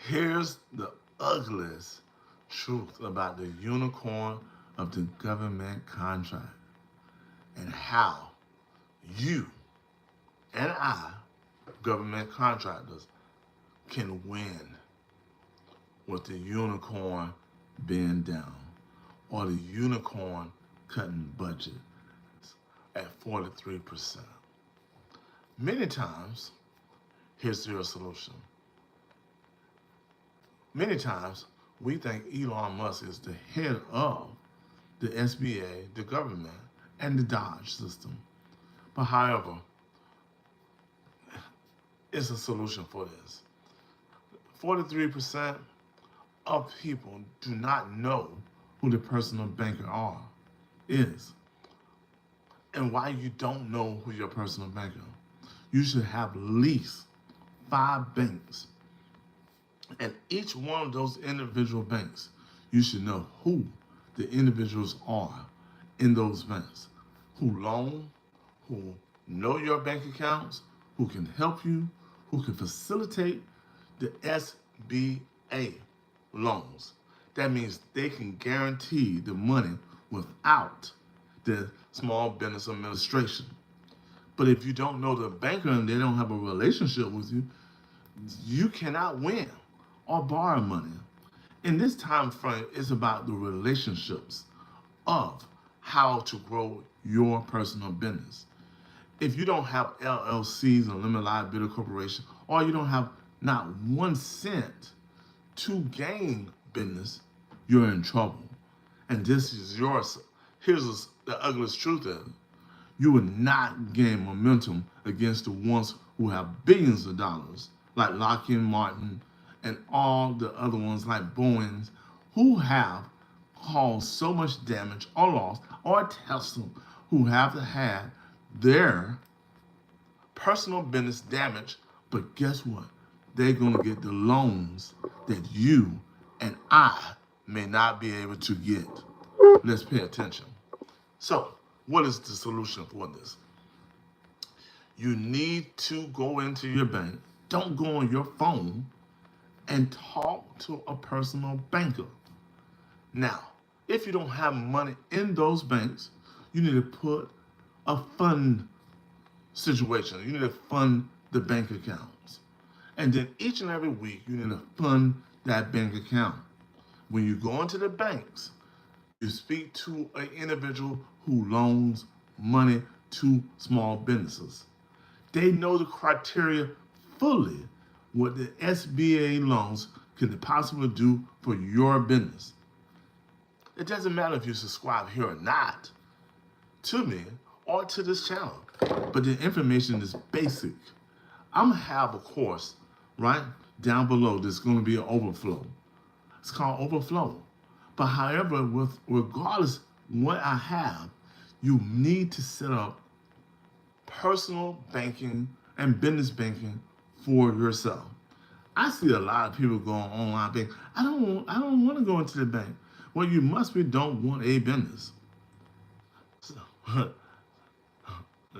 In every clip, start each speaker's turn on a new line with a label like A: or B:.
A: Here's the ugliest truth about the unicorn of the government contract and how you and I, government contractors, can win with the unicorn being down or the unicorn cutting budget at 43%. Many times, here's your solution. Many times, we think Elon Musk is the head of the SBA, the government, and the Dodge system. But however, it's a solution for this. 43% of people do not know who the personal banker is. And why you don't know who your personal banker is. You should have at least 5 banks. And each one of those individual banks, you should know who the individuals are in those banks. Who loan, who know your bank accounts, who can help you, who can facilitate the SBA loans. That means they can guarantee the money without the Small Business Administration. But if you don't know the banker and they don't have a relationship with you, you cannot win or borrow money. In this time frame, it's about the relationships of how to grow your personal business. If you don't have LLCs and limited liability corporation, or you don't have not 1 cent to gain business, you're in trouble. And this is yours. Here's the ugliest truth of it. You will not gain momentum against the ones who have billions of dollars, like Lockheed Martin and all the other ones like Boeing, who have caused so much damage or loss, or Tesla, who have had their personal business damaged. But guess what? They're going to get the loans that you and I may not be able to get. Let's pay attention. So, what is the solution for this? You need to go into your bank. Don't go on your phone and talk to a personal banker. Now, if you don't have money in those banks, you need to put a fund situation. You need to fund the bank accounts. And then each and every week, you need to fund that bank account. When you go into the banks, you speak to an individual who loans money to small businesses. They know the criteria fully what the SBA loans can possibly do for your business. It doesn't matter if you subscribe here or not to me or to this channel, but the information is basic. I'm gonna have a course right down below that's going to be an overflow. It's called Overflow. But however, regardless what I have, you need to set up personal banking and business banking for yourself. I see a lot of people going online banking. I don't want to go into the bank. Well, you must be don't want a business. So,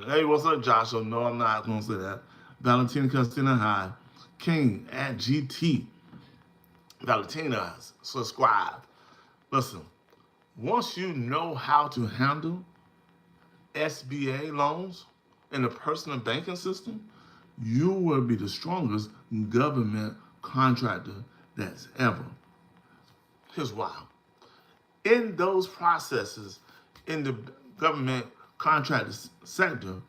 A: hey, what's up, Joshua? No, I'm not going to say that. Valentina Castina High, King at GT. Valentina, subscribe. Listen, once you know how to handle SBA loans in the personal banking system, you will be the strongest government contractor that's ever. Here's why. In those processes, in the government contractor sector,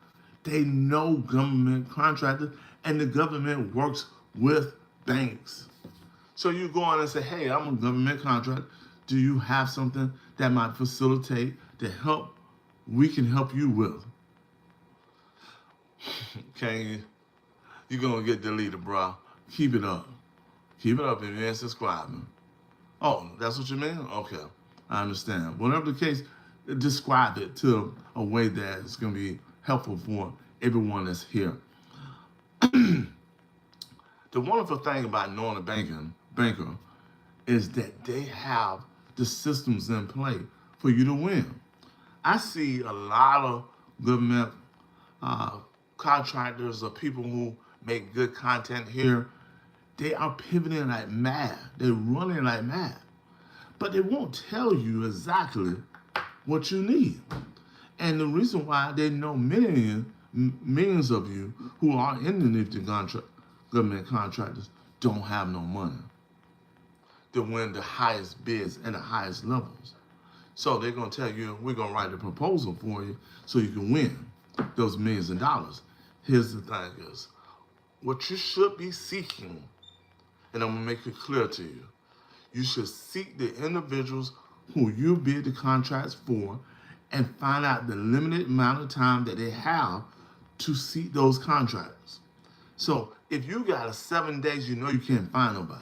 A: they know government contractors and the government works with banks. So you go on and say, hey, I'm a government contractor. Do you have something that might facilitate to help we can help you with? Okay, you're going to get deleted, bro. Keep it up. Keep it up if you ain't subscribing. Oh, that's what you mean? Okay, I understand. Whatever the case, describe it to a way that it's going to be helpful for everyone that's here. The wonderful thing about knowing a banker is that they have the systems in play for you to win. I see a lot of government uh, contractors or people who make good content here. They are pivoting like mad. They're running like mad. But they won't tell you exactly what you need. And the reason why they know millions of you who are underneath the government contractors don't have no money to win the highest bids and the highest levels. So they're going to tell you, we're going to write a proposal for you so you can win those millions of dollars. Here's the thing is, what you should be seeking, and I'm going to make it clear to you, you should seek the individuals who you bid the contracts for and find out the limited amount of time that they have to seek those contracts. So if you got a 7 days, you know you can't find nobody.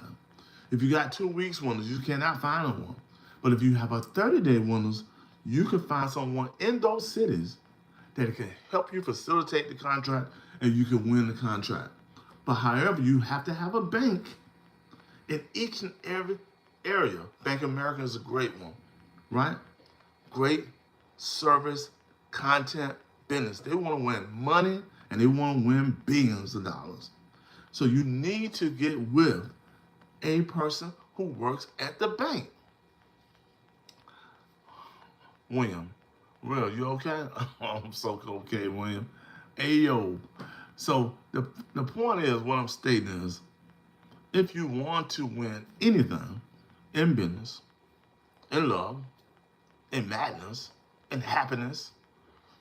A: If you got 2 weeks winners, you cannot find no one. But if you have a 30-day winners, you can find someone in those cities that can help you facilitate the contract and you can win the contract. But however, you have to have a bank in each and every area. Bank of America is a great one, right? Great service, content, business. They want to win money and they want to win billions of dollars. So you need to get with a person who works at the bank. William, real, you okay? I'm so okay, William. Ayo. So the point is, what I'm stating is, if you want to win anything in business, in love, in madness, in happiness,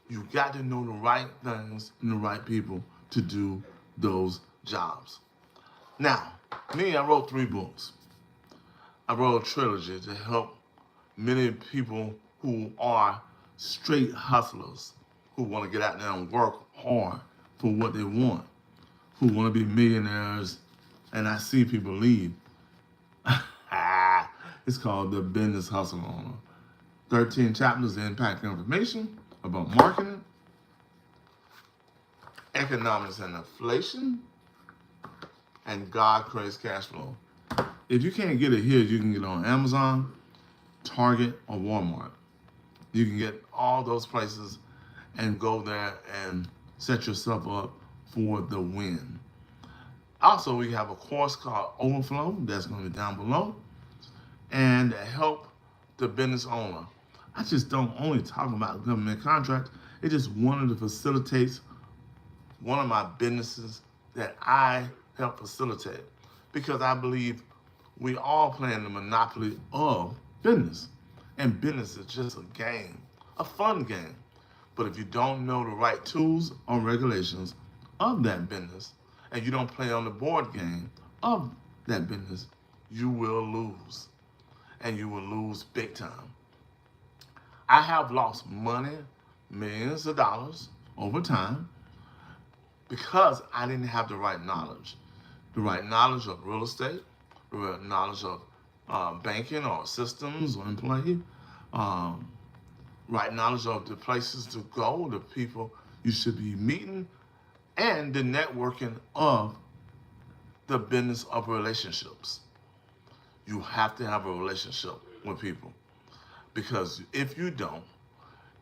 A: you got to know the right things and the right people to do those jobs. Now, me, I wrote 3 books. I wrote a trilogy to help many people who are straight hustlers, who want to get out there and work hard for what they want, who want to be millionaires, and I see people leave. It's called The Business Hustle Owner. 13 chapters of impact information about marketing, economics and inflation, and God creates cash flow. If you can't get it here, you can get it on Amazon, Target, or Walmart. You can get all those places and go there and set yourself up for the win. Also, we have a course called Overflow that's going to be down below, and to help the business owner. I just don't only talk about government contracts. It's just one of the facilitates, one of my businesses that I help facilitate, because I believe we all play in the monopoly of business. And business is just a game, a fun game. But if you don't know the right tools or regulations of that business, and you don't play on the board game of that business, you will lose. And you will lose big time. I have lost money, millions of dollars over time, because I didn't have the right knowledge. The right knowledge of real estate, the right knowledge of banking or systems or employee, right knowledge of the places to go, the people you should be meeting, and the networking of the business of relationships. You have to have a relationship with people, because if you don't,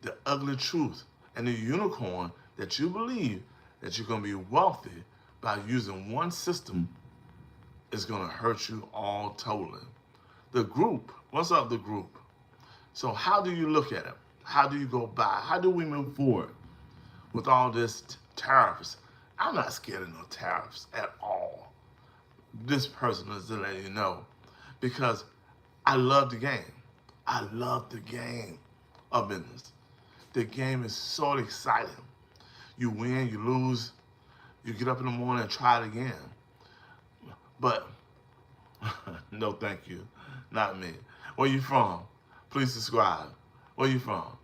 A: the ugly truth and the unicorn that you believe that you're going to be wealthy by using one system is going to hurt you all totally. The group, what's up, the group? So how do you look at it? How do you go by? How do we move forward with all this tariffs? I'm not scared of no tariffs at all. This person is to let you know, because I love the game. I love the game of business. The game is so exciting. You win, you lose, you get up in the morning and try it again. But no, thank you, not me. Where you from? Please subscribe. Where you from?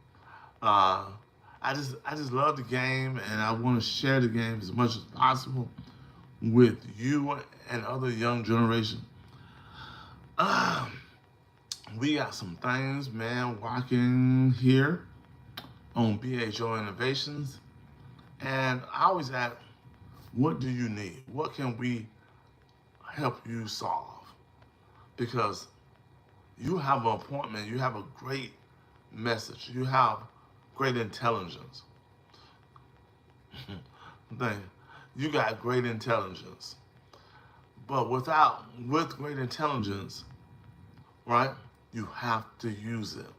A: I just love the game, and I want to share the game as much as possible with you and other young generation. We got some things, man, walking here on BHO Innovations, and I always ask, what do you need? What can we help you solve? Because you have an appointment, you have a great message, you have great intelligence. You got great intelligence, But with great intelligence, right, you have to use it,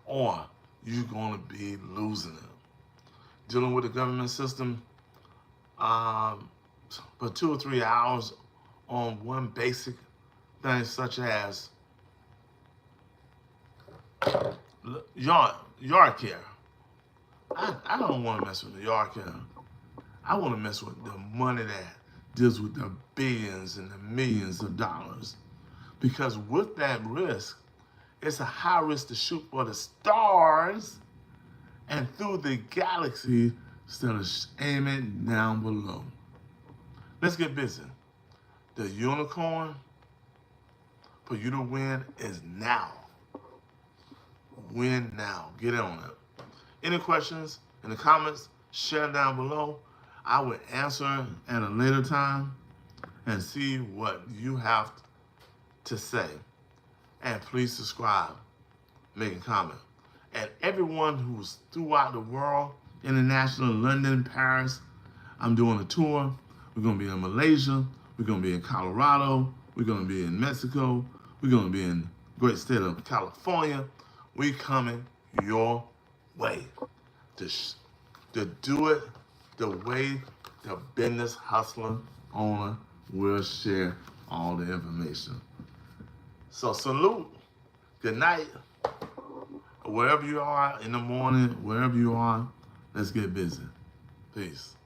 A: or you're going to be losing it. Dealing with the government system for 2 or 3 hours on one basic thing, such as yard care. I don't want to mess with the yard care. I want to mess with the money that deals with the billions and the millions of dollars. Because with that risk, it's a high risk to shoot for the stars and through the galaxy instead of aiming down below. Let's get busy. The unicorn for you to win is now. Win now. Get on it. Any questions in the comments, share down below. I will answer at a later time and see what you have to say. And please subscribe, make a comment. And everyone who's throughout the world, international, London, Paris, I'm doing a tour. We're going to be in Malaysia. We're going to be in Colorado. We're going to be in Mexico. We're going to be in the great state of California. We coming your way to do it the way the business hustler owner will share all the information. So salute, good night, wherever you are in the morning, wherever you are, let's get busy. Peace.